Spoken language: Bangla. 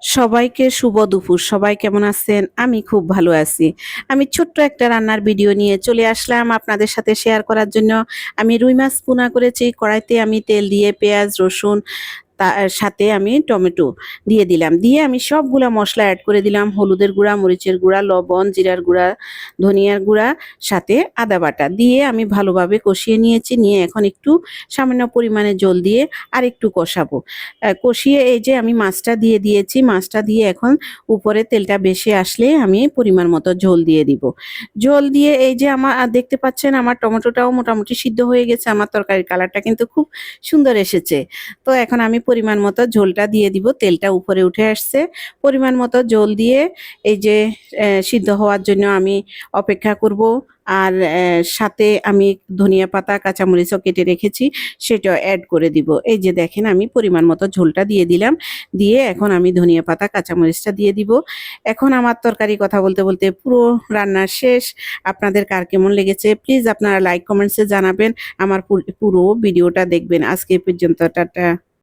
সবাইকে শুভ দুপুর। সবাই কেমন আছেন? আমি খুব ভালো আছি। আমি ছোট্ট একটা রান্নার ভিডিও নিয়ে চলে আসলাম আপনাদের সাথে শেয়ার করার জন্য। আমি রুই মাছ ভুনা করেছি। কড়াইতে আমি তেল দিয়ে পেঁয়াজ, রসুন তার সাথে আমি টমেটো দিয়ে দিলাম। দিয়ে আমি সবগুলা মসলা এড করে দিলাম। হলুদের গুঁড়া, মরিচের গুঁড়া, লবণ, জিরার গুঁড়া, ধনিয়ার গুঁড়া, সাথে আদা বাটা দিয়ে আমি ভালোভাবে কষিয়ে নিয়েছি। নিয়ে এখন একটু সামান্য পরিমাণে জল দিয়ে আরেকটু কষাবো। কষিয়ে এই যে আমি মাছটা দিয়ে দিয়েছি। মাছটা দিয়ে এখন উপরে তেলটা বেশি আসলে আমি পরিমাণ মতো ঝোল দিয়ে দিব। ঝোল দিয়ে এই যে আমার দেখতে পাচ্ছেন আমার টমেটোটাও মোটামুটি সিদ্ধ হয়ে গেছে। আমার তরকারির কালারটা কিন্তু খুব সুন্দর এসেছে। তো এখন আমি পরিমাণ মতো ঝোলটা দিয়ে দিব। তেলটা উপরে উঠে আসছে। পরিমাণ মতো ঝোল দিয়ে এই যে সিদ্ধ হওয়ার জন্য আমি অপেক্ষা করব। আর সাথে আমি ধনিয়া পাতা, কাঁচামরিচও কেটে রেখেছি, সেটাও অ্যাড করে দিব। এই যে দেখেন আমি পরিমাণ মতো ঝোলটা দিয়ে দিলাম। দিয়ে এখন আমি ধনিয়া পাতা, কাঁচামরিচটা দিয়ে দিব। এখন আমার তরকারি কথা বলতে বলতে পুরো রান্না শেষ। আপনাদের কার কেমন লেগেছে প্লিজ আপনারা লাইক কমেন্টসে জানাবেন। আমার পুরো ভিডিওটা দেখবেন। আজকে এ পর্যন্ত, টাটা।